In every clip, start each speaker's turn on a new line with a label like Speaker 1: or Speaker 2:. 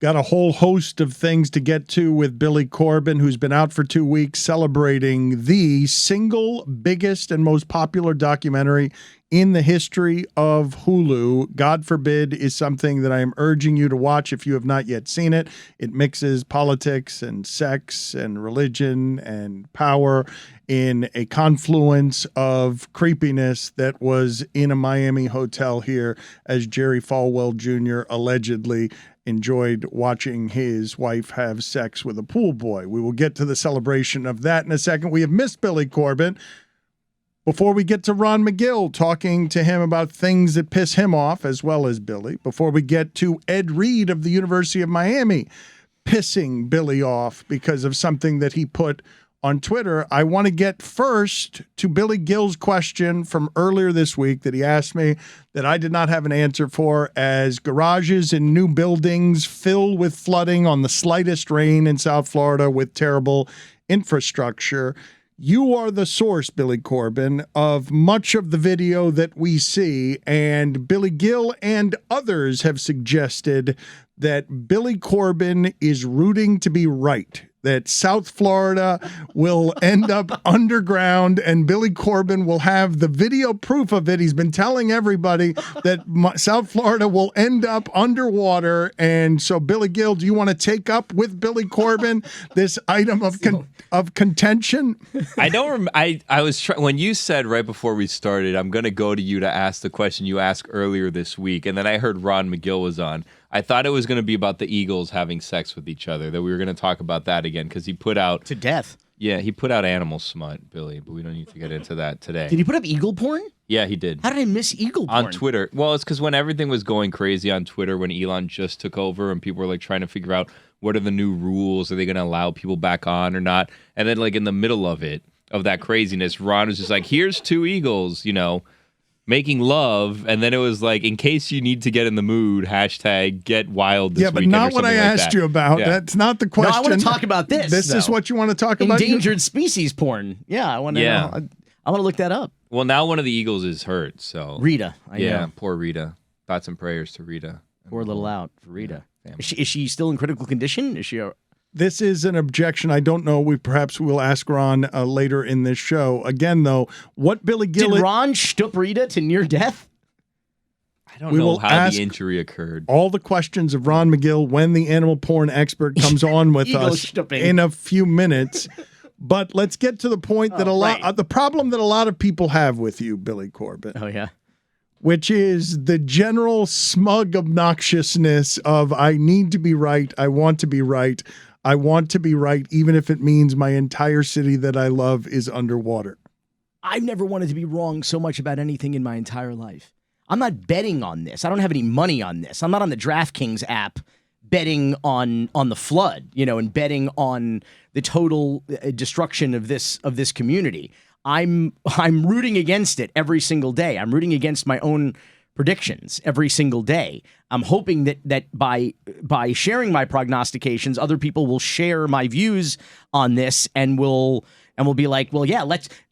Speaker 1: Got a whole host of things to get to with Billy Corben, who's been out for 2 weeks celebrating the single biggest and most popular documentary in the history of Hulu. God forbid is something that I am urging you to watch if you have not yet seen it. It mixes politics and sex and religion and power in a confluence of creepiness that was in a Miami hotel here as Jerry Falwell Jr. allegedly enjoyed watching his wife have sex with a pool boy. We will get to the celebration of that in a second. We have missed Billy Corben. Before we get to Ron McGill talking to him about things that piss him off, as well as Billy, before we get to Ed Reed of the University of Miami pissing Billy off because of something that he put on Twitter, I want to get first to Billy Gill's question from earlier this week that he asked me that I did not have an answer for. As garages and new buildings fill with flooding on the slightest rain in South Florida with terrible infrastructure, you are the source, Billy Corben, of much of the video that we see, and Billy Gill and others have suggested that Billy Corben is rooting to be right, that South Florida will end up underground and Billy Corben will have the video proof of it. He's been telling everybody that South Florida will end up underwater. And so, Billy Gill, do you want to take up with Billy Corben this item of contention?
Speaker 2: I don't I was when you said right before we started, I'm going to go to you to ask the question you asked earlier this week. And then I heard Ron McGill was on. I thought it was going to be about the Eagles having sex with each other, that we were going to talk about that again, because he put out...
Speaker 3: To death.
Speaker 2: Yeah, he put out animal smut, Billy, but we don't need to get into that today.
Speaker 3: Did he put up eagle porn?
Speaker 2: Yeah, he did.
Speaker 3: How did I miss eagle porn?
Speaker 2: On Twitter. Well, it's because when everything was going crazy on Twitter, when Elon just took over and people were like trying to figure out what are the new rules, are they going to allow people back on or not? And then like in the middle of it, of that craziness, Ron was just like, here's two eagles, making love, and then it was like, in case you need to get in the mood, hashtag get wild this weekend.
Speaker 1: Yeah, but not what I asked you about. Yeah. That's not the question.
Speaker 3: No, I want to talk about this.
Speaker 1: This is what you want to talk about?
Speaker 3: Endangered species porn. Yeah, I want to know. I want to look that up.
Speaker 2: Well, now one of the eagles is hurt, so.
Speaker 3: Rita. I know.
Speaker 2: Poor Rita. Thoughts and prayers to Rita.
Speaker 3: Poor little out for Rita. Yeah, is she still in critical condition? Is she...
Speaker 1: This is an objection. I don't know. Perhaps we'll ask Ron later in this show. Again, though, what Billy Gill...
Speaker 3: Did Ron shtup Rita to near death?
Speaker 2: I don't know how the injury occurred.
Speaker 1: All the questions of Ron McGill when the animal porn expert comes on with us in a few minutes. But let's get to the point that the problem that a lot of people have with you, Billy Corben.
Speaker 3: Oh, yeah.
Speaker 1: Which is the general smug obnoxiousness of I need to be right. I want to be right. I want to be right, even if it means my entire city that I love is underwater.
Speaker 3: I've never wanted to be wrong so much about anything in my entire life. I'm not betting on this. I don't have any money on this. I'm not on the DraftKings app betting on the flood, and betting on the total destruction of this community. I'm rooting against it every single day. I'm rooting against my own predictions every single day. I'm hoping that by sharing my prognostications, other people will share my views on this and will be like, well, yeah,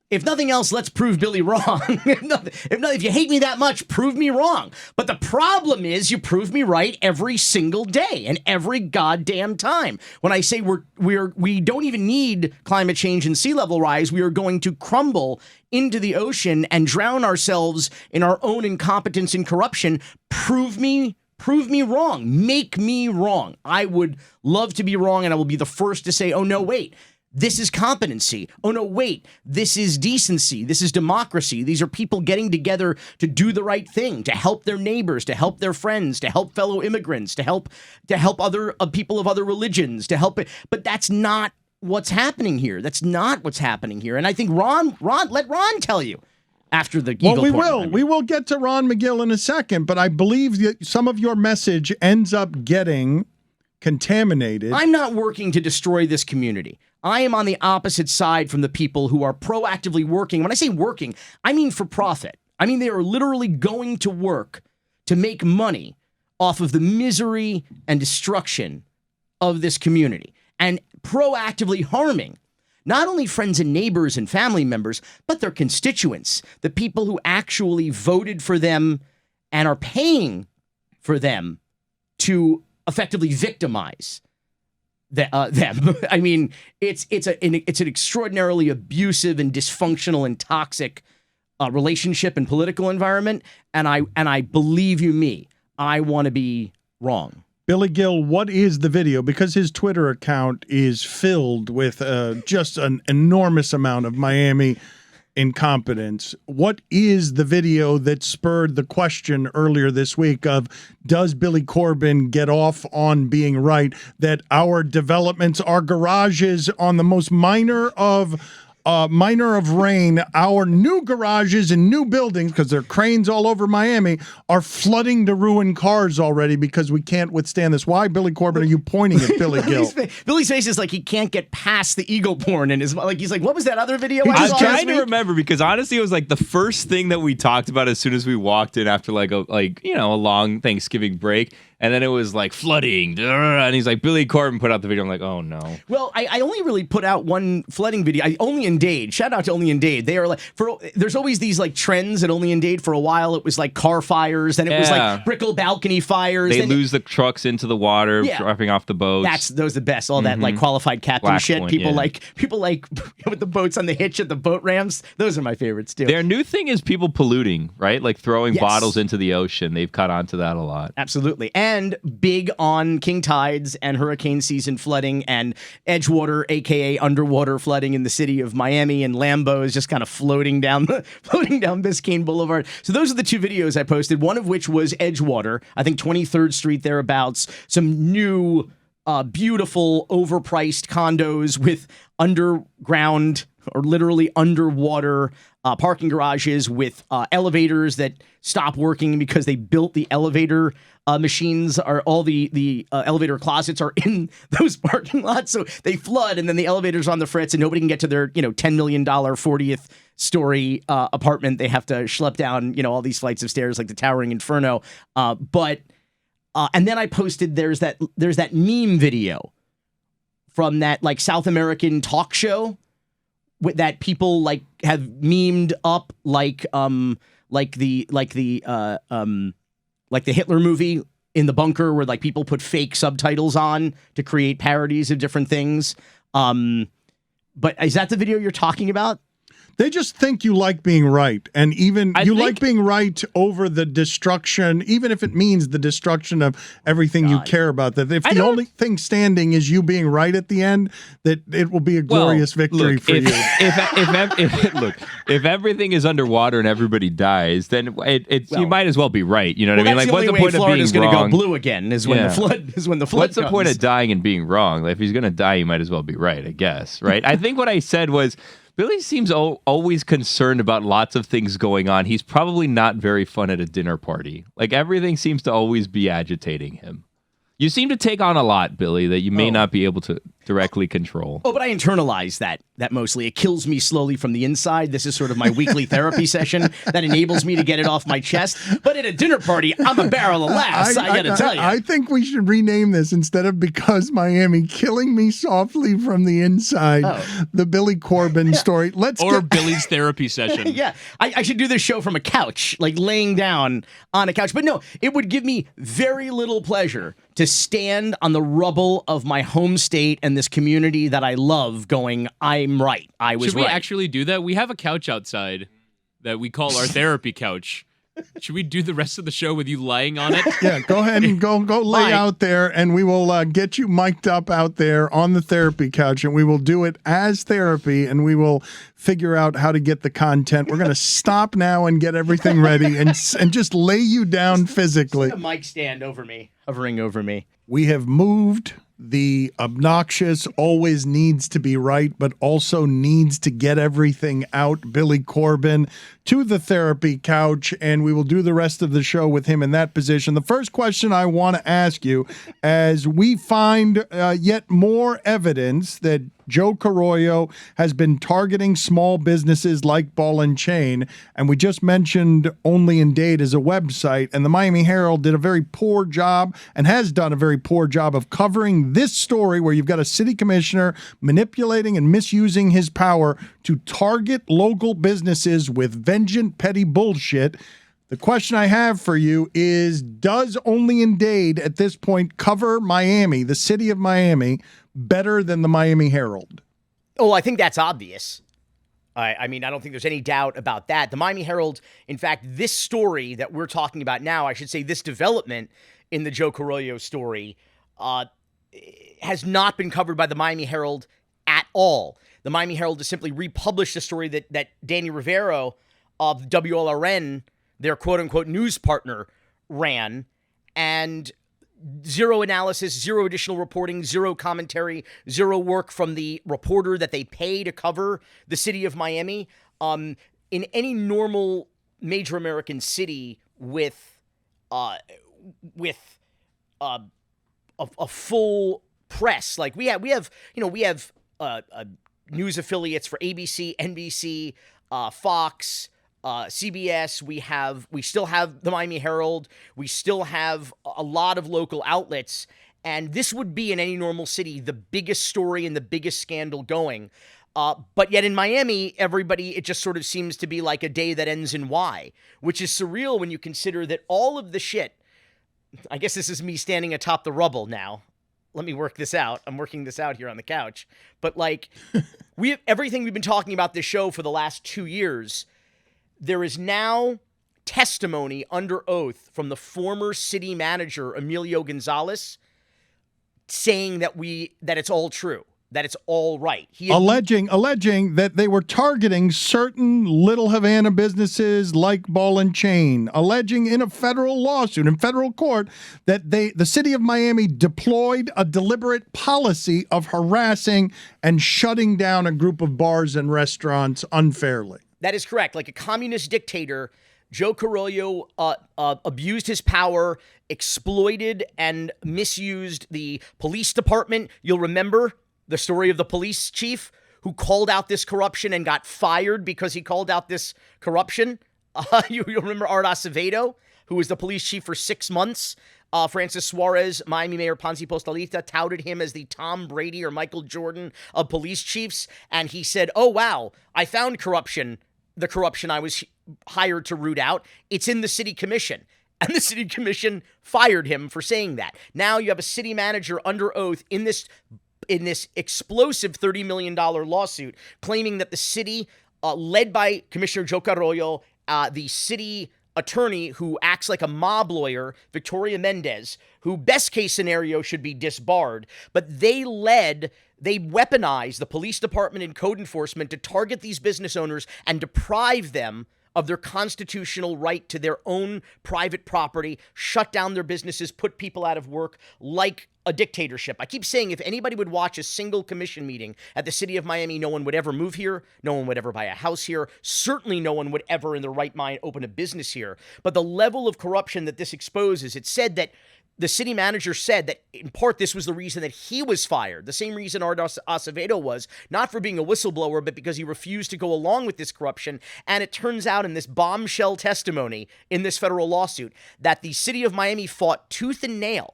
Speaker 3: if nothing else, let's prove Billy wrong. If you hate me that much, prove me wrong. But the problem is you prove me right every single day and every goddamn time. When I say we don't even need climate change and sea level rise, we are going to crumble into the ocean and drown ourselves in our own incompetence and corruption. Prove me wrong. Make me wrong. I would love to be wrong, and I will be the first to say, oh, no, wait. This is competency. Oh, no, wait. This is decency. This is democracy. These are people getting together to do the right thing, to help their neighbors, to help their friends, to help fellow immigrants, to help other people of other religions, to help it. But that's not what's happening here. That's not what's happening here. And I think let Ron tell you after the Eagle porn.
Speaker 1: We will get to Ron McGill in a second, but I believe that some of your message ends up getting contaminated.
Speaker 3: I'm not working to destroy this community. I am on the opposite side from the people who are proactively working. When I say working, I mean for profit. I mean they are literally going to work to make money off of the misery and destruction of this community and proactively harming not only friends and neighbors and family members, but their constituents, the people who actually voted for them and are paying for them to effectively victimize them. I mean, it's an extraordinarily abusive and dysfunctional and toxic relationship and political environment. And I believe you me, I want to be wrong.
Speaker 1: Billy Gill, what is the video? Because his Twitter account is filled with just an enormous amount of Miami incompetence. What is the video that spurred the question earlier this week of, does Billy Corben get off on being right that our developments, our garages on the most minor of rain, our new garages and new buildings, because there are cranes all over Miami, are flooding to ruin cars already because we can't withstand this? Why, Billy Corben, are you pointing at Billy Gill?
Speaker 3: Billy's face is like he can't get past the ego porn, and he's like, what was that other video?
Speaker 2: I was trying to remember, because honestly, it was like the first thing that we talked about as soon as we walked in after a long Thanksgiving break. And then it was like flooding, and he's like, Billy Corben put out the video. I'm like, oh no.
Speaker 3: Well, I only really put out one flooding video. Only in Dade. Shout out to Only in Dade. They are like, there's always these like trends at Only in Dade. For a while, it was like car fires, then it was like Brickell balcony fires.
Speaker 2: They lose the trucks into the water, dropping off the boats.
Speaker 3: Those are the best. All that like qualified captain
Speaker 2: Black
Speaker 3: shit.
Speaker 2: Point,
Speaker 3: People like with the boats on the hitch at the boat ramps. Those are my favorites too.
Speaker 2: Their new thing is people polluting, right? Like throwing bottles into the ocean. They've caught on to that a lot.
Speaker 3: Absolutely. And big on king tides and hurricane season flooding and Edgewater, aka underwater flooding in the city of Miami, and Lambos just kind of floating down Biscayne Boulevard. So those are the two videos I posted, one of which was Edgewater, I think 23rd Street thereabouts, some new beautiful overpriced condos with underground or literally underwater parking garages with elevators that stop working because they built the elevator machines, are all the elevator closets are in those parking lots, so they flood and then the elevator's on the fritz and nobody can get to their $10 million 40th story apartment. They have to schlep down all these flights of stairs like the Towering Inferno. And then I posted there's that meme video from that like South American talk show that people like have memed up like the Hitler movie In the Bunker, where like people put fake subtitles on to create parodies of different things. But is that the video you're talking about?
Speaker 1: They just think you like being right, and even like being right over the destruction, even if it means the destruction of everything you care about. That if the only thing standing is you being right at the end, that it will be a glorious victory for you.
Speaker 2: If everything is underwater and everybody dies, then you might as well be right. You know what I mean? Like, what's the point of being
Speaker 3: going
Speaker 2: wrong?
Speaker 3: To go blue again is when the flood comes.
Speaker 2: What's the point of dying and being wrong? Like, if he's going to die, you might as well be right, I guess. Right? I think what I said was, Billy seems always concerned about lots of things going on. He's probably not very fun at a dinner party. Like, everything seems to always be agitating him. You seem to take on a lot, Billy, that you may not be able to directly control.
Speaker 3: Oh, but I internalize that mostly. It kills me slowly from the inside. This is sort of my weekly therapy session that enables me to get it off my chest. But at a dinner party, I'm a barrel of laughs, I got to tell you.
Speaker 1: I think we should rename this, instead of Because Miami, Killing Me Softly from the Inside, the Billy Corben story.
Speaker 4: Billy's therapy session.
Speaker 3: Yeah, I should do this show from a couch, like laying down on a couch. But no, it would give me very little pleasure to stand on the rubble of my home state and this community that I love going, I'm right. I was right.
Speaker 4: Should we actually do that? We have a couch outside that we call our therapy couch. Should we do the rest of the show with you lying on it?
Speaker 1: Yeah, go ahead and go lay out there, and we will get you mic'd up out there on the therapy couch, and we will do it as therapy, and we will figure out how to get the content. We're going to stop now and get everything ready and just lay you down physically.
Speaker 3: A mic stand over me, hovering over me.
Speaker 1: We have moved the obnoxious, always needs to be right, but also needs to get everything out, Billy Corben, to the therapy couch, and we will do the rest of the show with him in that position. The first question I want to ask you, as we find yet more evidence that Joe Carollo has been targeting small businesses like Ball and Chain, and we just mentioned Only in Dade as a website, and the Miami Herald did a very poor job and has done a very poor job of covering this story, where you've got a city commissioner manipulating and misusing his power to target local businesses with vengeance petty bullshit. The question I have for you is, does Only in Dade at this point cover Miami, the city of Miami, better than the Miami Herald?
Speaker 3: Oh, I think that's obvious. I mean, I don't think there's any doubt about that. The Miami Herald, in fact, this story that we're talking about now, I should say this development in the Joe Carollo story has not been covered by the Miami Herald at all. The Miami Herald has simply republished a story that Danny Rivero of WLRN, their quote-unquote news partner, ran, and zero analysis, zero additional reporting, zero commentary, zero work from the reporter that they pay to cover the city of Miami. In any normal major American city with a full press, like we have news affiliates for ABC, NBC, Fox, CBS, we still have the Miami Herald, we still have a lot of local outlets, and this would be in any normal city the biggest story and the biggest scandal going. But yet in Miami, it just sort of seems to be like a day that ends in Y, which is surreal when you consider that all of the shit, I guess this is me standing atop the rubble now. Let me work this out. I'm working this out here on the couch. But like, everything we've been talking about this show for the last 2 years, there is now testimony under oath from the former city manager, Emilio Gonzalez, saying that it's all true, that it's all right.
Speaker 1: Alleging that they were targeting certain Little Havana businesses like Ball and Chain, alleging in a federal lawsuit in federal court that the city of Miami deployed a deliberate policy of harassing and shutting down a group of bars and restaurants unfairly.
Speaker 3: That is correct. Like a communist dictator, Joe Carollo abused his power, exploited and misused the police department. You'll remember the story of the police chief who called out this corruption and got fired because he called out this corruption. You'll remember Art Acevedo, who was the police chief for 6 months. Francis Suarez, Miami Mayor Ponzi Postalita, touted him as the Tom Brady or Michael Jordan of police chiefs. And he said, oh, wow, I found corruption, the corruption I was hired to root out. It's in the city commission. And the city commission fired him for saying that. Now you have a city manager under oath in this explosive $30 million lawsuit claiming that the city, led by Commissioner Joe Carollo, the city attorney who acts like a mob lawyer, Victoria Mendez, who best case scenario should be disbarred, but they weaponized the police department and code enforcement to target these business owners and deprive them of their constitutional right to their own private property, shut down their businesses, put people out of work like a dictatorship. I keep saying if anybody would watch a single commission meeting at the city of Miami, no one would ever move here. No one would ever buy a house here. Certainly no one would ever in their right mind open a business here. But the level of corruption that this exposes, it said that the city manager said that, in part, this was the reason that he was fired. The same reason Art Acevedo was, not for being a whistleblower, but because he refused to go along with this corruption. And it turns out in this bombshell testimony in this federal lawsuit that the city of Miami fought tooth and nail,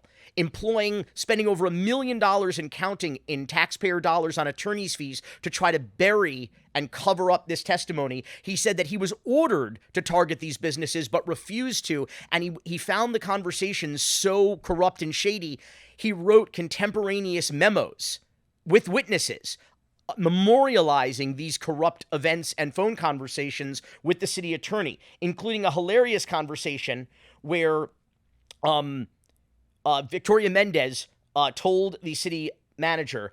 Speaker 3: spending over $1 million and counting in taxpayer dollars on attorney's fees to try to bury and cover up this testimony. He said that he was ordered to target these businesses but refused to, and he found the conversations so corrupt and shady, he wrote contemporaneous memos with witnesses memorializing these corrupt events and phone conversations with the city attorney, including a hilarious conversation where Victoria Mendez told the city manager,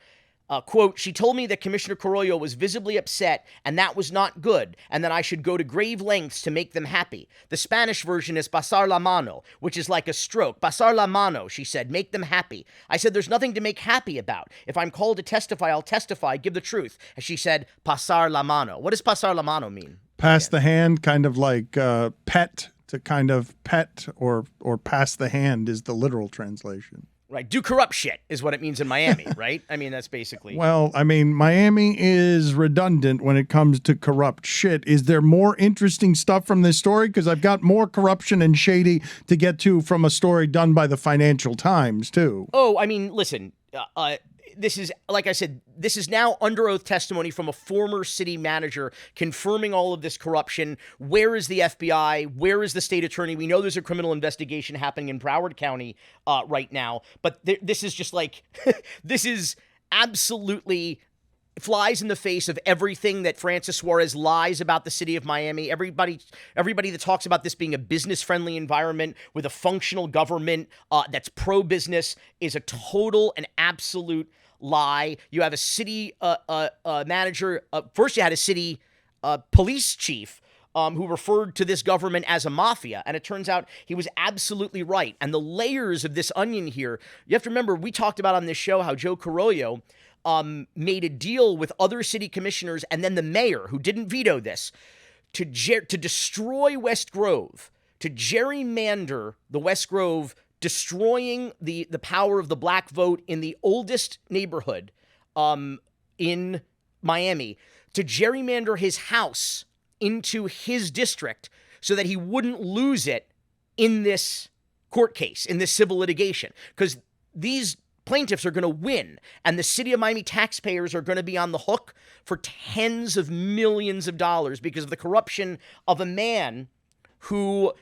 Speaker 3: quote, she told me that Commissioner Carollo was visibly upset and that was not good and that I should go to grave lengths to make them happy. The Spanish version is pasar la mano, which is like a stroke. Pasar la mano, she said, make them happy. I said, there's nothing to make happy about. If I'm called to testify, I'll testify, give the truth. And she said, pasar la mano. What does pasar la mano mean?
Speaker 1: Pass the hand, kind of like pet, to kind of pet or pass the hand is the literal translation.
Speaker 3: Right. Do corrupt shit is what it means in Miami, right? I mean, that's basically.
Speaker 1: Well, I mean, Miami is redundant when it comes to corrupt shit. Is there more interesting stuff from this story? Because I've got more corruption and shady to get to from a story done by the Financial Times, too.
Speaker 3: Oh, I mean, listen, this is, like I said, this is now under oath testimony from a former city manager confirming all of this corruption. Where is the FBI? Where is the state attorney? We know there's a criminal investigation happening in Broward County right now, but this is just like, this is absolutely flies in the face of everything that Francis Suarez lies about the city of Miami. Everybody that talks about this being a business-friendly environment with a functional government that's pro-business is a total and absolute lie. You have a city manager. First, you had a city police chief who referred to this government as a mafia. And it turns out he was absolutely right. And the layers of this onion here, you have to remember, we talked about on this show how Joe Carollo made a deal with other city commissioners and then the mayor, who didn't veto this, to destroy West Grove, to gerrymander the West Grove, destroying the power of the black vote in the oldest neighborhood in Miami, to gerrymander his house into his district so that he wouldn't lose it in this court case, in this civil litigation, because these plaintiffs are going to win, and the city of Miami taxpayers are going to be on the hook for tens of millions of dollars because of the corruption of a man who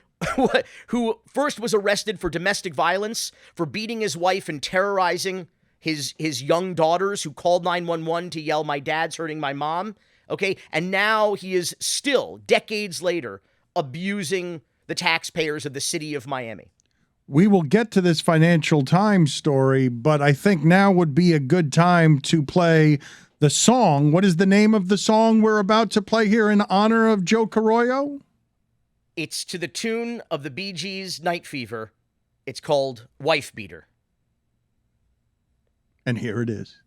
Speaker 3: first was arrested for domestic violence, for beating his wife and terrorizing his young daughters, who called 911 to yell, "My dad's hurting my mom." Okay, and now he is still, decades later, abusing the taxpayers of the city of Miami.
Speaker 1: We will get to this Financial Times story, but I think now would be a good time to play the song. What is the name of the song we're about to play here in honor of Joe Carollo?
Speaker 3: It's to the tune of the Bee Gees' Night Fever. It's called Wife Beater.
Speaker 1: And here it is.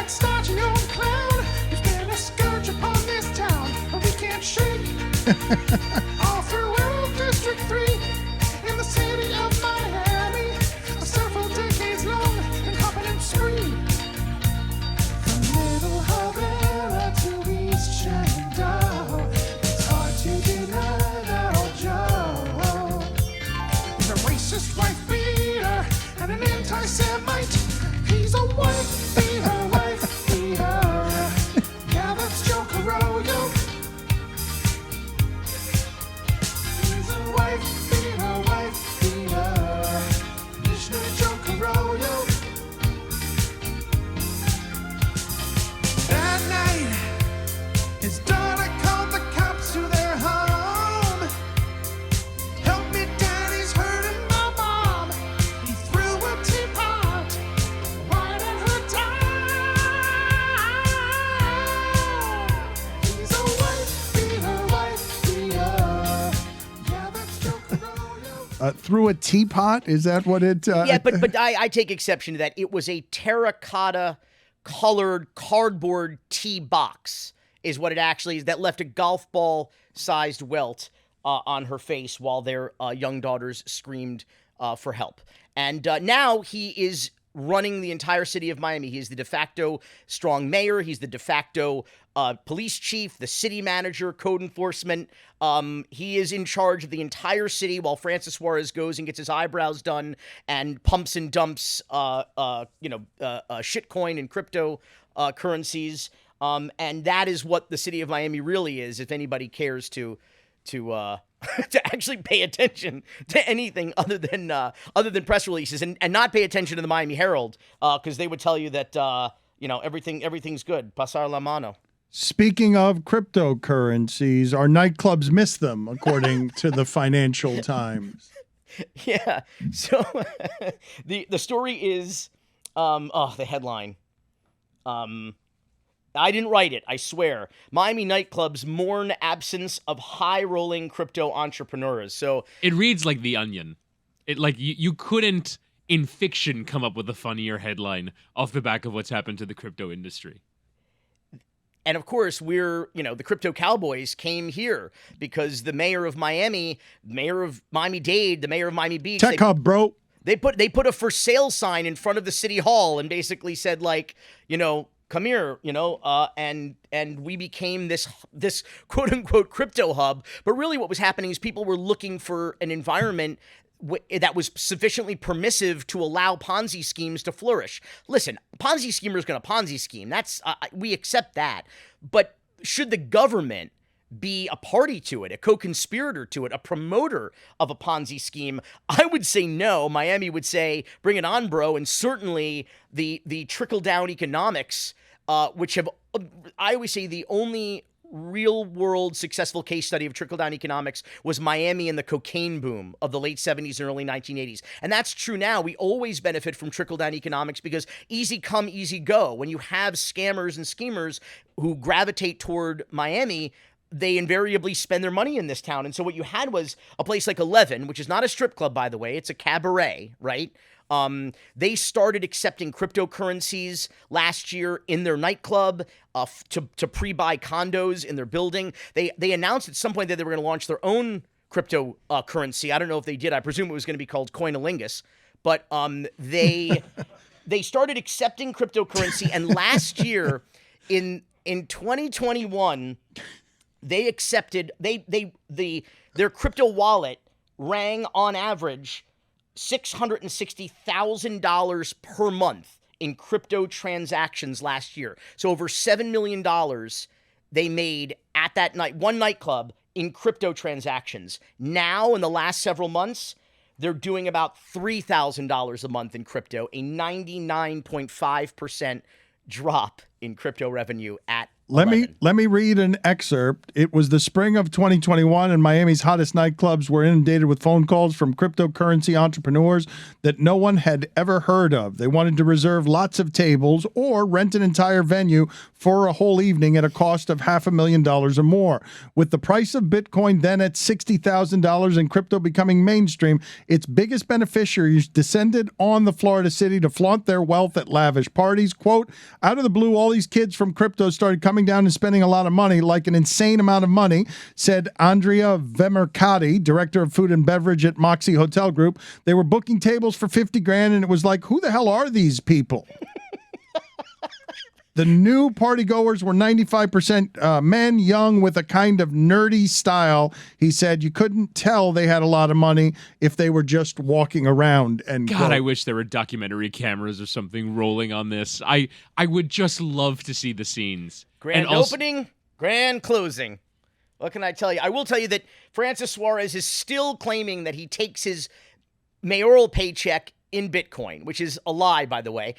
Speaker 5: Stodgy old clown who's been a scourge upon this town, and we can't shake. All throughout District 3 in the city of Miami, a several decades long incompetence spree. From Little Havana to East Shenandoah, it's hard to deny that old Joe. He's a racist wife beater and an antisemite. He's a wife beater.
Speaker 1: Through a teapot? Is that what it...
Speaker 3: Yeah, but I take exception to that. It was a terracotta-colored cardboard tea box is what it actually is, that left a golf ball-sized welt on her face while their young daughters screamed for help. And now he is running the entire city of Miami. He is the de facto strong mayor. He's the de facto police chief, the city manager, code enforcement. He is in charge of the entire city while Francis Suarez goes and gets his eyebrows done and pumps and dumps, shitcoin and crypto currencies. And that is what the city of Miami really is, if anybody cares to to actually pay attention to anything other than press releases and not pay attention to the Miami Herald, because they would tell you that everything's good. Pasar la mano.
Speaker 1: Speaking of cryptocurrencies, our nightclubs miss them, according to the Financial Times.
Speaker 3: Yeah. So the story is, the headline. I didn't write it, I swear. Miami nightclubs mourn absence of high-rolling crypto entrepreneurs. So
Speaker 4: it reads like The Onion. It you couldn't in fiction come up with a funnier headline off the back of what's happened to the crypto industry.
Speaker 3: And of course, the crypto cowboys came here because the mayor of Miami, mayor of Miami-Dade, the mayor of Miami Beach.
Speaker 1: Tech hub, bro.
Speaker 3: They put a for sale sign in front of the city hall and basically said, come here, and we became this quote unquote crypto hub. But really what was happening is people were looking for an environment that was sufficiently permissive to allow Ponzi schemes to flourish. Listen, Ponzi schemer is going to Ponzi scheme. That's we accept that. But should the government be a party to it, a co-conspirator to it, a promoter of a Ponzi scheme? I would say no. Miami would say, bring it on, bro. And certainly the trickle-down economics, which have, I always say the only real-world successful case study of trickle-down economics was Miami and the cocaine boom of the late 70s and early 1980s. And that's true now. We always benefit from trickle-down economics because easy come, easy go. When you have scammers and schemers who gravitate toward Miami, they invariably spend their money in this town. And so what you had was a place like 11, which is not a strip club, by the way. It's a cabaret, right? They started accepting cryptocurrencies last year in their nightclub to pre-buy condos in their building. They announced at some point that they were going to launch their own cryptocurrency. I don't know if they did. I presume it was going to be called Coinalingus. But they started accepting cryptocurrency. And last year, in 2021, they accepted their crypto wallet rang on average $660,000 per month in crypto transactions last year. So over $7 million they made at that night, one nightclub, in crypto transactions. Now, in the last several months, they're doing about $3,000 a month in crypto, a 99.5% drop in crypto revenue at 11.
Speaker 1: Let me read an excerpt. It was the spring of 2021, and Miami's hottest nightclubs were inundated with phone calls from cryptocurrency entrepreneurs that no one had ever heard of. They wanted to reserve lots of tables or rent an entire venue for a whole evening at a cost of $500,000 or more. With the price of Bitcoin then at $60,000 and crypto becoming mainstream, its biggest beneficiaries descended on the Florida city to flaunt their wealth at lavish parties. Quote, out of the blue, all these kids from crypto started coming down and spending a lot of money, like an insane amount of money, said Andrea Vemercati, director of food and beverage at Moxie Hotel Group. They were booking tables for $50,000, and it was like, who the hell are these people? The new partygoers were 95% men, young, with a kind of nerdy style. He said you couldn't tell they had a lot of money if they were just walking around. And
Speaker 4: God, I wish there were documentary cameras or something rolling on this. I would just love to see the scenes.
Speaker 3: Grand opening, grand closing. What can I tell you? I will tell you that Francis Suarez is still claiming that he takes his mayoral paycheck in Bitcoin, which is a lie, by the way,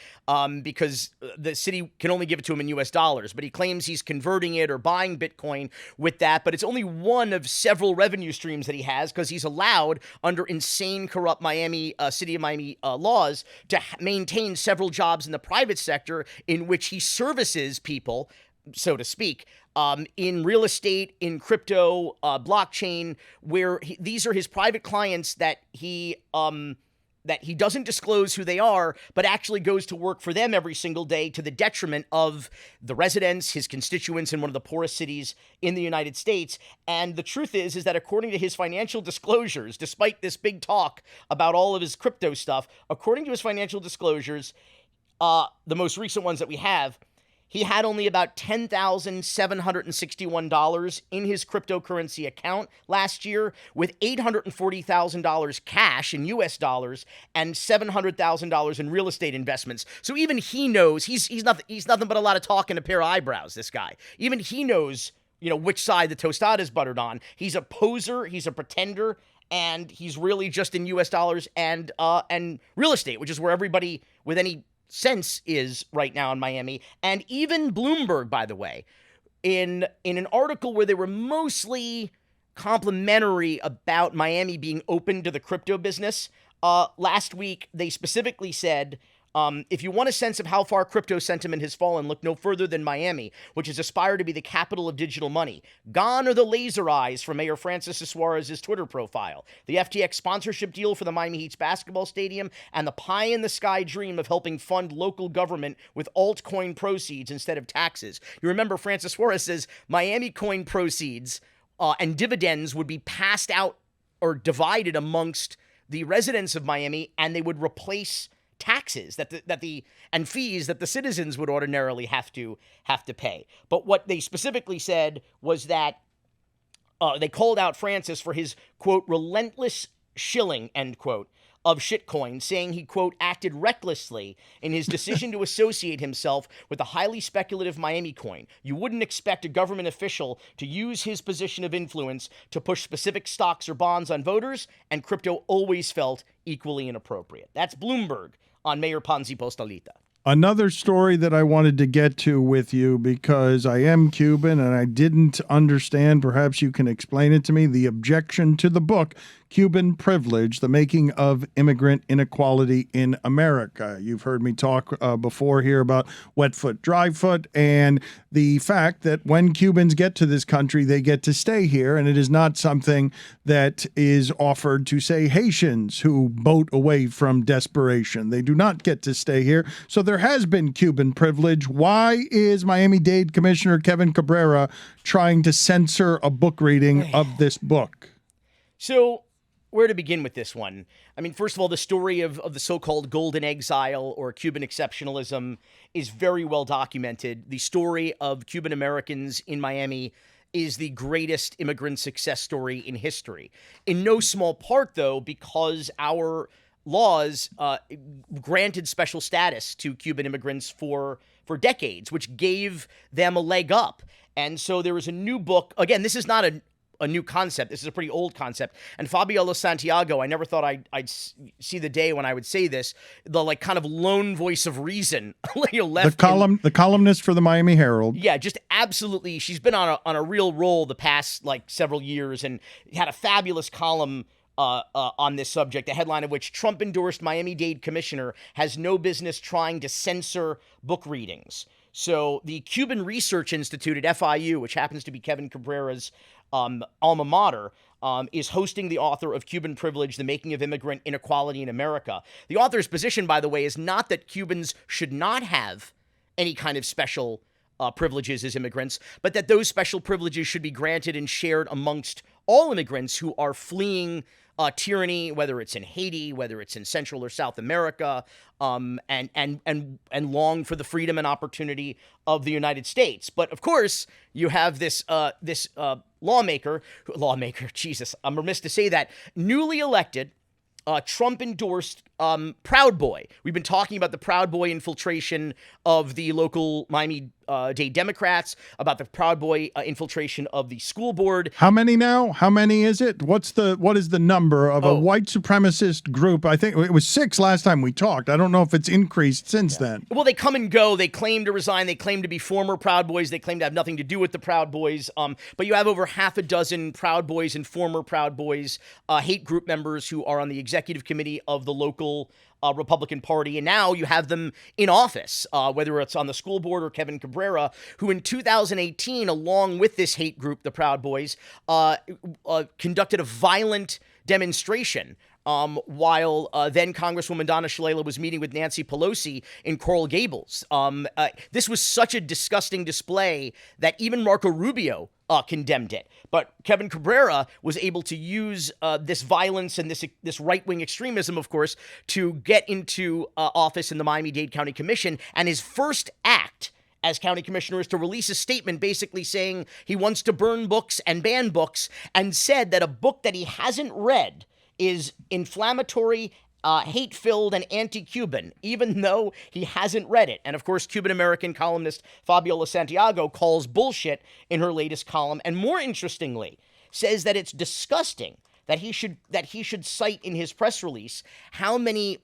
Speaker 3: because the city can only give it to him in US dollars. But he claims he's converting it or buying Bitcoin with that. But it's only one of several revenue streams that he has because he's allowed under insane, corrupt city of Miami laws to maintain several jobs in the private sector in which he services people, so to speak, in real estate, in crypto, blockchain, where these are his private clients that he doesn't disclose who they are, but actually goes to work for them every single day to the detriment of the residents, his constituents in one of the poorest cities in the United States. And the truth is that according to his financial disclosures, despite this big talk about all of his crypto stuff, according to his financial disclosures, the most recent ones that we have, he had only about $10,761 in his cryptocurrency account last year, with $840,000 cash in US dollars and $700,000 in real estate investments. So even he knows he's nothing but a lot of talk and a pair of eyebrows, this guy. Even he knows, which side the tostada is buttered on. He's a poser, he's a pretender, and he's really just in US dollars and real estate, which is where everybody with any sense is right now in Miami. And even Bloomberg, by the way, in an article where they were mostly complimentary about Miami being open to the crypto business, last week they specifically said, if you want a sense of how far crypto sentiment has fallen, look no further than Miami, which has aspired to be the capital of digital money. Gone are the laser eyes from Mayor Francis Suarez's Twitter profile. The FTX sponsorship deal for the Miami Heat's basketball stadium and the pie-in-the-sky dream of helping fund local government with altcoin proceeds instead of taxes. You remember Francis Suarez says Miami coin proceeds and dividends would be passed out or divided amongst the residents of Miami, and they would replace taxes and fees that the citizens would ordinarily have to pay. But what they specifically said was that they called out Francis for his, quote, relentless shilling, end quote, of shitcoin, saying he, quote, acted recklessly in his decision to associate himself with the highly speculative Miami coin. You wouldn't expect a government official to use his position of influence to push specific stocks or bonds on voters, and crypto always felt equally inappropriate. That's Bloomberg on Mayor Ponzi Postalita.
Speaker 1: Another story that I wanted to get to with you, because I am Cuban and I didn't understand, perhaps you can explain it to me, the objection to the book, Cuban Privilege, The Making of Immigrant Inequality in America. You've heard me talk before here about wet foot, dry foot, and the fact that when Cubans get to this country, they get to stay here, and it is not something that is offered to, say, Haitians who boat away from desperation. They do not get to stay here. So there has been Cuban privilege. Why is Miami-Dade Commissioner Kevin Cabrera trying to censor a book reading of this book?
Speaker 3: So, where to begin with this one? I mean, first of all, the story of the so-called golden exile or Cuban exceptionalism is very well documented. The story of Cuban Americans in Miami is the greatest immigrant success story in history. In no small part, though, because our laws granted special status to Cuban immigrants for decades, which gave them a leg up. And so there was a new book. Again, this is not a new concept. This is a pretty old concept. And Fabiola Santiago, I never thought I'd see the day when I would say this, the like kind of lone voice of reason, left
Speaker 1: the columnist for the Miami Herald.
Speaker 3: Yeah, just absolutely. She's been on a real roll the past like several years and had a fabulous column on this subject, the headline of which, Trump-endorsed Miami-Dade commissioner has no business trying to censor book readings. So the Cuban Research Institute at FIU, which happens to be Kevin Cabrera's alma mater, is hosting the author of Cuban Privilege, The Making of Immigrant Inequality in America. The author's position, by the way, is not that Cubans should not have any kind of special privileges as immigrants, but that those special privileges should be granted and shared amongst all immigrants who are fleeing tyranny, whether it's in Haiti, whether it's in Central or South America, and long for the freedom and opportunity of the United States. But of course, you have this lawmaker, Jesus, I'm remiss to say that, newly elected, Trump-endorsed Proud Boy. We've been talking about the Proud Boy infiltration of the local Miami-Dade Democrats, about the Proud Boy infiltration of the school board.
Speaker 1: How many now? How many is it? What is the number of a white supremacist group? I think it was 6 last time we talked. I don't know if it's increased since then.
Speaker 3: Well, they come and go. They claim to resign. They claim to be former Proud Boys. They claim to have nothing to do with the Proud Boys. But you have over half a dozen Proud Boys and former Proud Boys hate group members who are on the executive committee of the local Republican Party, and now you have them in office, whether it's on the school board or Kevin Cabrera, who in 2018, along with this hate group, the Proud Boys, conducted a violent demonstration while then Congresswoman Donna Shalala was meeting with Nancy Pelosi in Coral Gables. This was such a disgusting display that even Marco Rubio condemned it. But Kevin Cabrera was able to use this violence and this right-wing extremism, of course, to get into office in the Miami-Dade County Commission. And his first act as county commissioner is to release a statement basically saying he wants to burn books and ban books, and said that a book that he hasn't read is inflammatory, hate-filled, and anti-Cuban, even though he hasn't read it. And of course, Cuban-American columnist Fabiola Santiago calls bullshit in her latest column, and more interestingly, says that it's disgusting that he should cite in his press release how many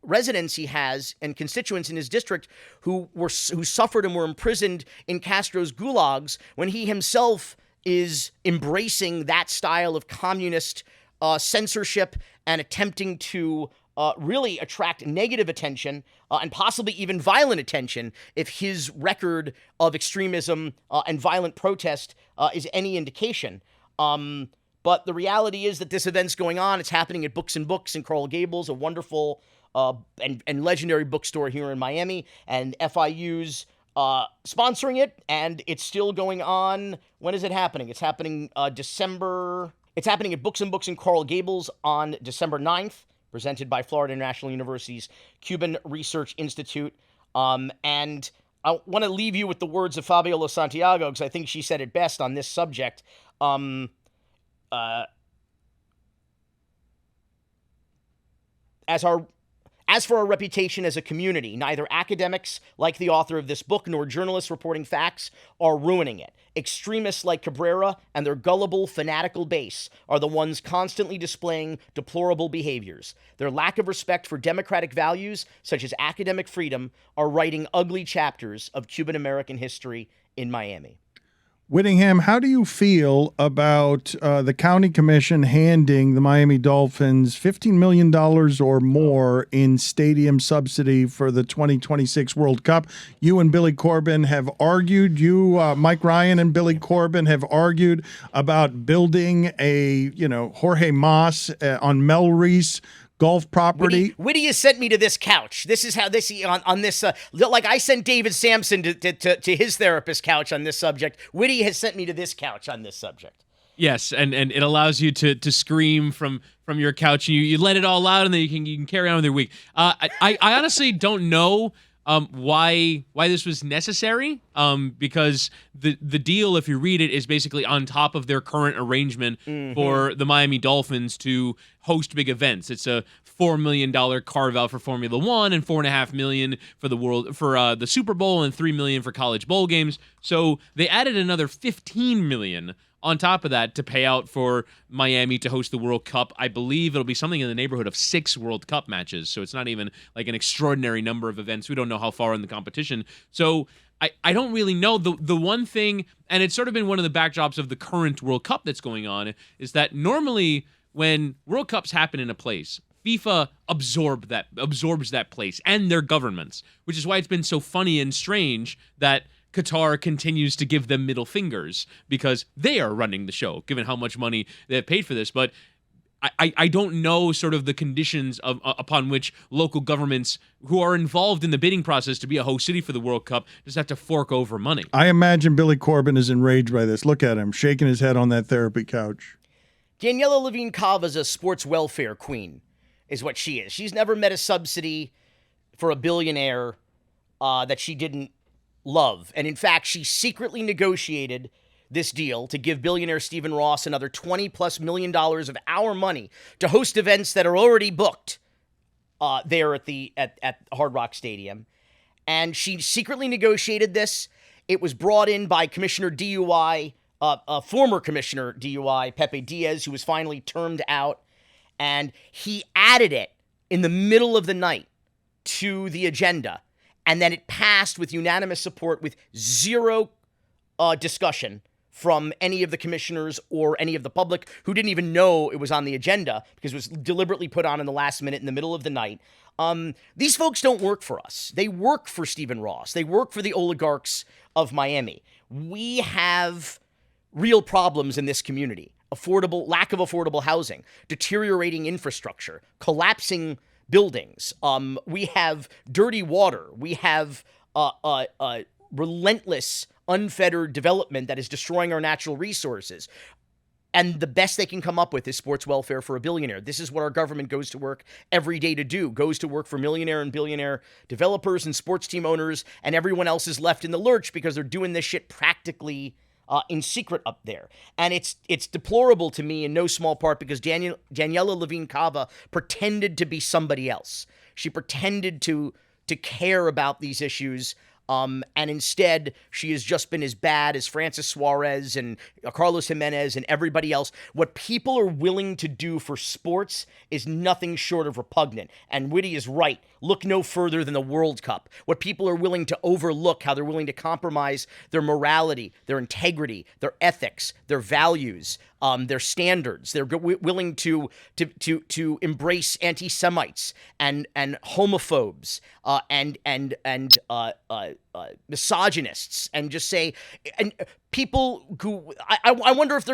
Speaker 3: residents he has and constituents in his district who suffered and were imprisoned in Castro's gulags, when he himself is embracing that style of communist censorship and attempting to really attract negative attention and possibly even violent attention if his record of extremism and violent protest is any indication. But the reality is that this event's going on. It's happening at Books and Books in Coral Gables, a wonderful and legendary bookstore here in Miami, and FIU's sponsoring it, and it's still going on. When is it happening? It's happening It's happening at Books and Books in Coral Gables on December 9th. presented by Florida International University's Cuban Research Institute. And I want to leave you with the words of Fabiola Santiago, because I think she said it best on this subject. As for our reputation as a community, neither academics like the author of this book nor journalists reporting facts are ruining it. Extremists like Cabrera and their gullible, fanatical base are the ones constantly displaying deplorable behaviors. Their lack of respect for democratic values, such as academic freedom, are writing ugly chapters of Cuban American history in Miami.
Speaker 1: Whittingham, how do you feel about the county commission handing the Miami Dolphins $15 million or more in stadium subsidy for the 2026 World Cup? You and Billy Corben have argued, Mike Ryan and Billy Corben have argued about building a, Jorge Mas on Mel Reese golf property.
Speaker 3: Whitty has sent me to this couch. This is how on this like I sent David Sampson to his therapist couch on this subject. Whitty has sent me to this couch on this subject.
Speaker 4: Yes, and it allows you to scream from your couch. You let it all out, and then you can carry on with your week. I honestly don't know why this was necessary, because the deal, if you read it, is basically on top of their current arrangement for the Miami Dolphins to host big events. It's a $4 million carve out for Formula One and $4.5 million for the Super Bowl and $3 million for college bowl games. So they added another $15 million on top of that to pay out for Miami to host the World Cup. I believe it'll be something in the neighborhood of 6 World Cup matches. So it's not even like an extraordinary number of events. We don't know how far in the competition. So I don't really know. The one thing, and it's sort of been one of the backdrops of the current World Cup that's going on, is that normally when World Cups happen in a place, FIFA absorbs that place and their governments, which is why it's been so funny and strange that Qatar continues to give them middle fingers, because they are running the show, given how much money they have paid for this. But I don't know sort of the conditions upon which local governments who are involved in the bidding process to be a host city for the World Cup just have to fork over money.
Speaker 1: I imagine Billy Corben is enraged by this. Look at him, shaking his head on that therapy couch.
Speaker 3: Daniela Levine Cava's a sports welfare queen, is what she is. She's never met a subsidy for a billionaire that she didn't love. And in fact, she secretly negotiated this deal to give billionaire Stephen Ross another $20+ million of our money to host events that are already booked there at Hard Rock Stadium. And she secretly negotiated this. It was brought in by Commissioner DUI, former Commissioner DUI, Pepe Diaz, who was finally termed out. And he added it in the middle of the night to the agenda. And then it passed with unanimous support with zero discussion from any of the commissioners or any of the public who didn't even know it was on the agenda, because it was deliberately put on in the last minute in the middle of the night. These folks don't work for us. They work for Stephen Ross. They work for the oligarchs of Miami. We have real problems in this community. Lack of affordable housing, deteriorating infrastructure, collapsing buildings. We have dirty water. We have relentless, unfettered development that is destroying our natural resources. And the best they can come up with is sports welfare for a billionaire. This is what our government goes to work every day to do. Goes to work for millionaire and billionaire developers and sports team owners, and everyone else is left in the lurch because they're doing this shit practically in secret up there. And it's deplorable to me in no small part because Daniela Levine Cava pretended to be somebody else. She pretended to care about these issues, and instead she has just been as bad as Francis Suarez and Carlos Jimenez and everybody else. What people are willing to do for sports is nothing short of repugnant. And Whitty is right. Look no further than the World Cup. What people are willing to overlook, how they're willing to compromise their morality, their integrity, their ethics, their values, their standards. They're willing to embrace anti-Semites and homophobes and misogynists, and just say, and people who I wonder if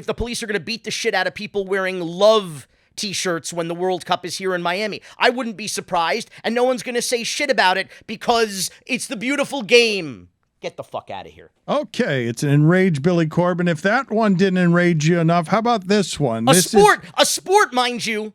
Speaker 3: the police are gonna beat the shit out of people wearing love T-shirts when the World Cup is here in Miami. I wouldn't be surprised, and no one's gonna say shit about it because it's the beautiful game. Get the fuck out of here.
Speaker 1: Okay, it's an enraged Billy Corben. If that one didn't enrage you enough, how about this one?
Speaker 3: A sport, mind you.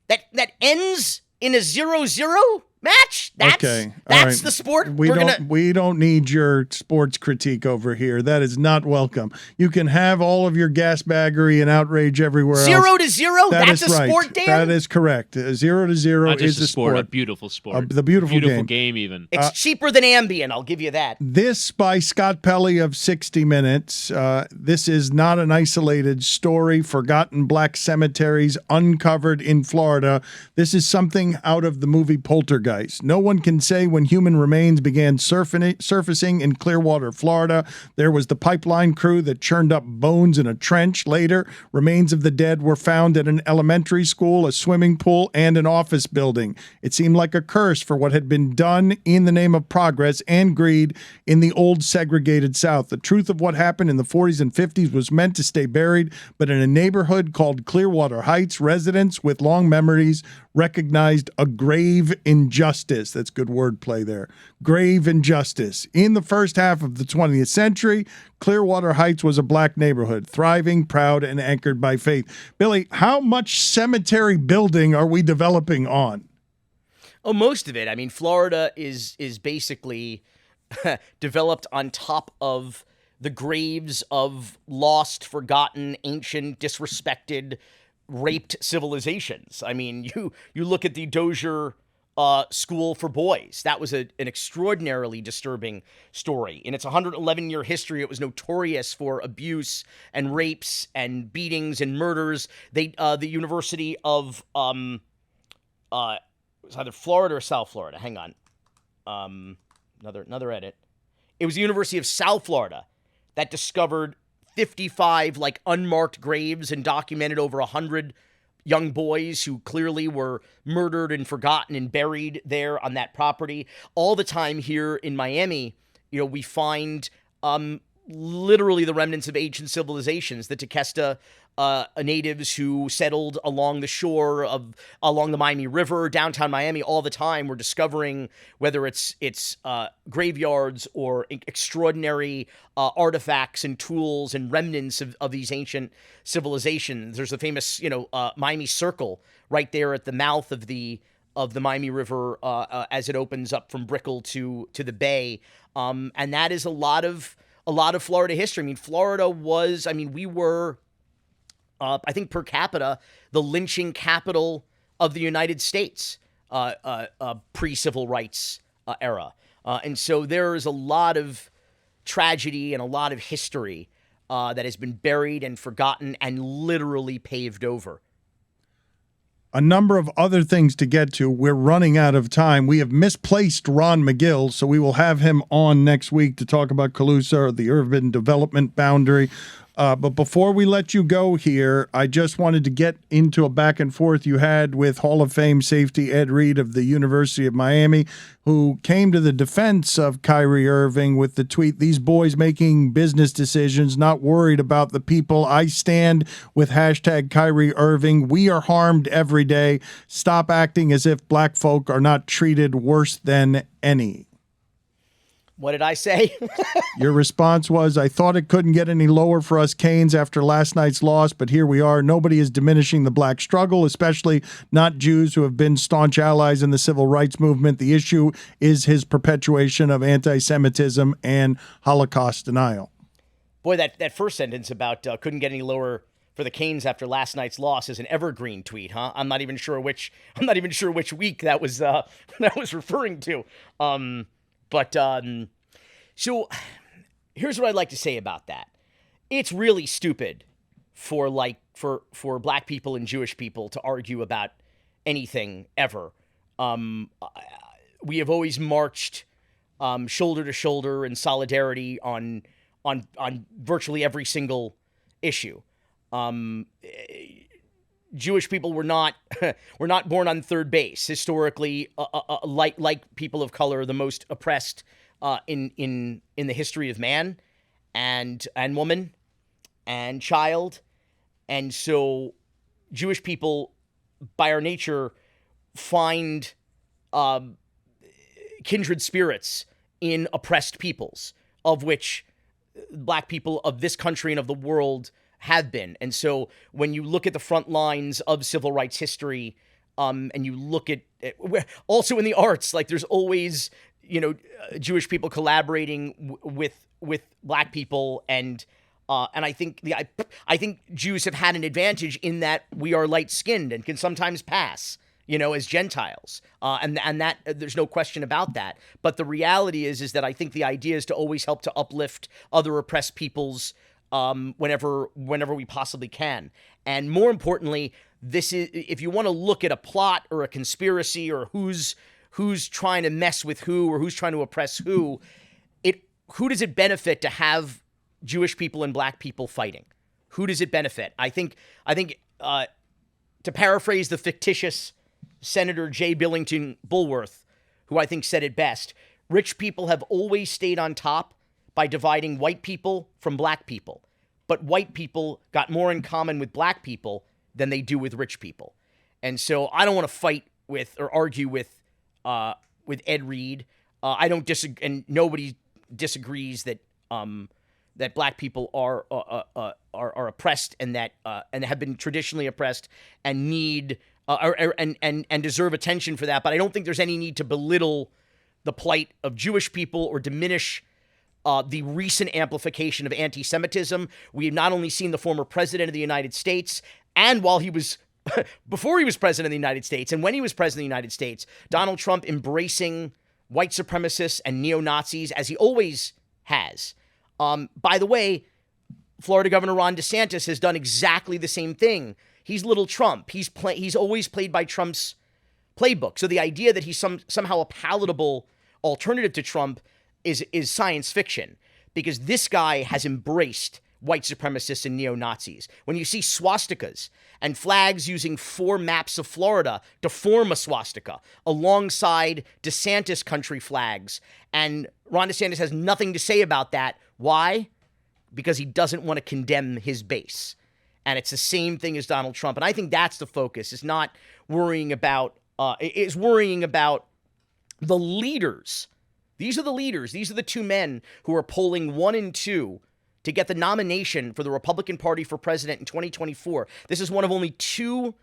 Speaker 3: that ends in a 0-0 match. That's
Speaker 1: All right.
Speaker 3: the sport.
Speaker 1: We don't need your sports critique over here. That is not welcome. You can have all of your gasbaggery and outrage everywhere else.
Speaker 3: 0-0. That's
Speaker 1: is
Speaker 3: a
Speaker 1: right.
Speaker 3: sport, Dan.
Speaker 1: That is correct. 0-0
Speaker 4: Not just
Speaker 1: is
Speaker 4: a sport, a beautiful sport.
Speaker 1: The beautiful
Speaker 4: game, even.
Speaker 3: It's cheaper than Ambien. I'll give you that.
Speaker 1: This by Scott Pelley of 60 Minutes. This is not an isolated story. Forgotten black cemeteries uncovered in Florida. This is something out of the movie Poltergeist. No one can say when human remains began surfacing in Clearwater, Florida. There was the pipeline crew that churned up bones in a trench. Later, remains of the dead were found at an elementary school, a swimming pool, and an office building. It seemed like a curse for what had been done in the name of progress and greed in the old segregated South. The truth of what happened in the 40s and 50s was meant to stay buried, but in a neighborhood called Clearwater Heights, residents with long memories recognized a grave injustice. That's good wordplay there. Grave injustice. In the first half of the 20th century, Clearwater Heights was a black neighborhood, thriving, proud, and anchored by faith. Billy, how much cemetery building are we developing on?
Speaker 3: Oh, most of it. I mean, Florida is basically developed on top of the graves of lost, forgotten, ancient, disrespected, raped civilizations. I mean, you look at the Dozier School for Boys. That was an extraordinarily disturbing story. In its 111-year history, it was notorious for abuse and rapes and beatings and murders. The University of it was either Florida or South Florida. Hang on, another edit. It was the University of South Florida that discovered 55 unmarked graves and documented over 100 young boys who clearly were murdered and forgotten and buried there on that property. All the time here in Miami, we find literally the remnants of ancient civilizations. The Tequesta natives who settled along the shore along the Miami River, downtown Miami, all the time. We're discovering whether it's graveyards or extraordinary artifacts and tools and remnants of these ancient civilizations. There's the famous Miami Circle right there at the mouth of the Miami River as it opens up from Brickell to the bay, and that is a lot of Florida history. I mean, Florida was. I mean, we were. I think per capita, the lynching capital of the United States, pre-civil rights era. And so there is a lot of tragedy and a lot of history that has been buried and forgotten and literally paved over.
Speaker 1: A number of other things to get to. We're running out of time. We have misplaced Ron McGill, so we will have him on next week to talk about Calusa, or the urban development boundary. But before we let you go here, I just wanted to get into a back and forth you had with Hall of Fame safety Ed Reed of the University of Miami, who came to the defense of Kyrie Irving with the tweet, "These boys making business decisions, not worried about the people. I stand with hashtag Kyrie Irving. We are harmed every day. Stop acting as if black folk are not treated worse than any."
Speaker 3: What did I say?
Speaker 1: Your response was, "I thought it couldn't get any lower for us Canes after last night's loss, but here we are. Nobody is diminishing the black struggle, especially not Jews who have been staunch allies in the civil rights movement. The issue is his perpetuation of anti-Semitism and Holocaust denial."
Speaker 3: Boy, that first sentence about couldn't get any lower for the Canes after last night's loss is an evergreen tweet, huh? I'm not even sure which week that was referring to. So here's what I'd like to say about that. It's really stupid for black people and Jewish people to argue about anything ever. We have always marched shoulder to shoulder in solidarity on virtually every single issue. Jewish people were not born on third base. Historically, like people of color, the most oppressed in the history of man and woman and child. And so Jewish people, by our nature, find kindred spirits in oppressed peoples, of which black people of this country and of the world have been. And so when you look at the front lines of civil rights history, and you look at also in the arts, like there's always, Jewish people collaborating with black people, and I think I think Jews have had an advantage in that we are light skinned and can sometimes pass, as Gentiles, and that there's no question about that. But the reality is that I think the idea is to always help to uplift other oppressed peoples whenever we possibly can, and more importantly, this is, if you want to look at a plot or a conspiracy or who's trying to mess with who or who's trying to oppress who does it benefit to have Jewish people and black people fighting? Who does it benefit? I think to paraphrase the fictitious Senator J. Billington Bulworth, who I think said it best, rich people have always stayed on top by dividing white people from black people. But white people got more in common with black people than they do with rich people. And so I don't want to fight with or argue with Ed Reed. I don't disagree, and nobody disagrees that that black people are oppressed and that and have been traditionally oppressed and need and deserve attention for that. But I don't think there's any need to belittle the plight of Jewish people or diminish the recent amplification of anti-Semitism. We have not only seen the former president of the United States, and while he was before he was president of the United States and when he was president of the United States, Donald Trump embracing white supremacists and neo-Nazis as he always has. By the way, Florida Governor Ron DeSantis has done exactly the same thing. He's little Trump. He's always played by Trump's playbook. So the idea that he's somehow a palatable alternative to Trump is science fiction, because this guy has embraced white supremacists and neo-Nazis. When you see swastikas and flags using 4 maps of Florida to form a swastika alongside DeSantis country flags, and Ron DeSantis has nothing to say about that. Why? Because he doesn't want to condemn his base. And it's the same thing as Donald Trump. And I think that's the focus, is not worrying about, is worrying about the leaders. These are the leaders. These are the 2 men who are polling 1 and 2 to get the nomination for the Republican Party for president in 2024. This is one of only 2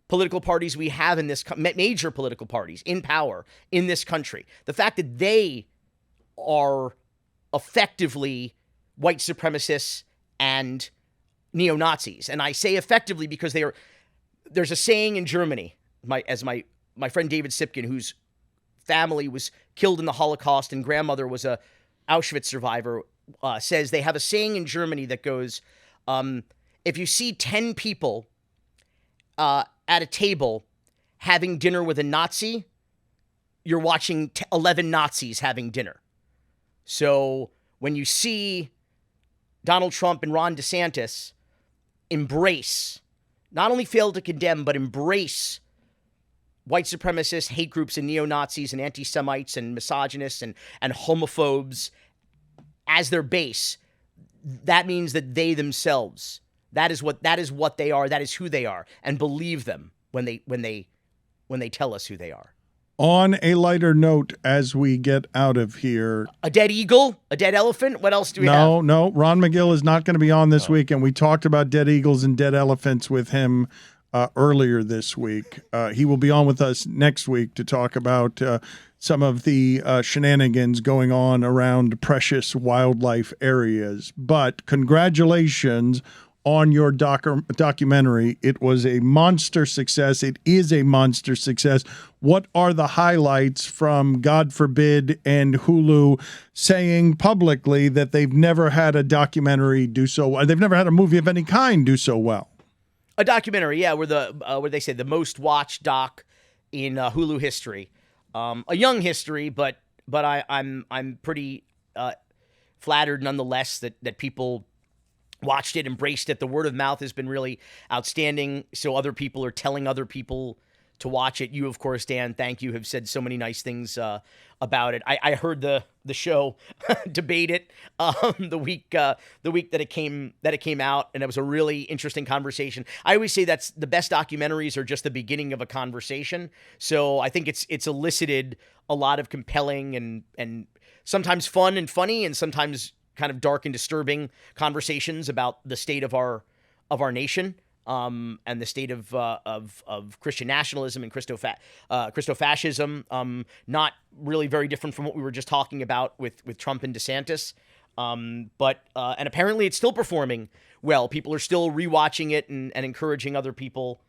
Speaker 3: political parties we have in this, major political parties in power in this country. The fact that they are effectively white supremacists and neo-Nazis. And I say effectively because there's a saying in Germany, my friend David Sipkin, whose family was killed in the Holocaust and grandmother was a Auschwitz survivor, says they have a saying in Germany that goes, if you see 10 people at a table having dinner with a Nazi, you're watching 11 Nazis having dinner. So when you see Donald Trump and Ron DeSantis embrace, not only fail to condemn, but embrace white supremacists, hate groups, and neo-Nazis, and anti-Semites, and misogynists, and homophobes as their base, that means that they themselves, that is what they are, that is who they are, and believe them when they tell us who they are.
Speaker 1: On a lighter note, as we get out of here,
Speaker 3: a dead eagle, a dead elephant. What else do we have?
Speaker 1: No. Ron McGill is not going to be on this week, and we talked about dead eagles and dead elephants with him earlier this week. He will be on with us next week to talk about some of the shenanigans going on around precious wildlife areas. But congratulations on your documentary. It was a monster success. It is a monster success. What are the highlights from, God forbid, and Hulu saying publicly that they've never had a documentary do so well? They've never had a movie of any kind do so well.
Speaker 3: A documentary, yeah, where what they say, the most watched doc in Hulu history. A young history, but I'm pretty flattered nonetheless that people watched it, embraced it. The word of mouth has been really outstanding. So other people are telling other people to watch it. You, of course, Dan, thank you, have said so many nice things about it. I heard the show debate it the week that it came out, and it was a really interesting conversation. I always say that's the best documentaries are just the beginning of a conversation. So I think it's elicited a lot of compelling and sometimes fun and funny, and sometimes kind of dark and disturbing conversations about the state of our nation. and the state of Christian nationalism and Christofascism, not really very different from what we were just talking about with Trump and DeSantis. But apparently it's still performing well. People are still rewatching it and encouraging other people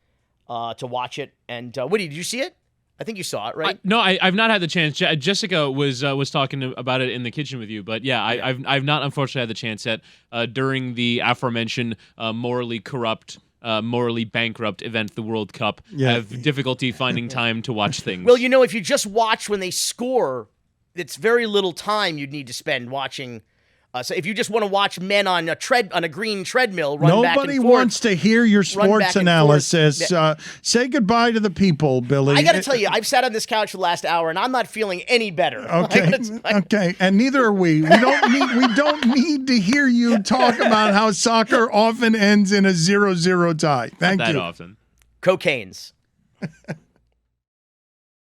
Speaker 3: to watch it. And Woody, did you see it? I think you saw it, right?
Speaker 4: No, I've not had the chance. Jessica was talking about it in the kitchen with you, but yeah, I've not unfortunately had the chance yet. During the aforementioned morally corrupt, morally bankrupt event, the World Cup, I have difficulty finding time to watch things.
Speaker 3: Well, if you just watch when they score, it's very little time you'd need to spend watching. So if you just want to watch men on a green treadmill run back and forth.
Speaker 1: Nobody wants to hear your sports analysis. Say goodbye to the people, Billy.
Speaker 3: I got to tell you, I've sat on this couch for the last hour, and I'm not feeling any better.
Speaker 1: Okay, okay, and neither are we. We don't need to hear you talk about how soccer often ends in a 0-0 tie. Thank you.
Speaker 4: Not that often.
Speaker 3: Cocaine's.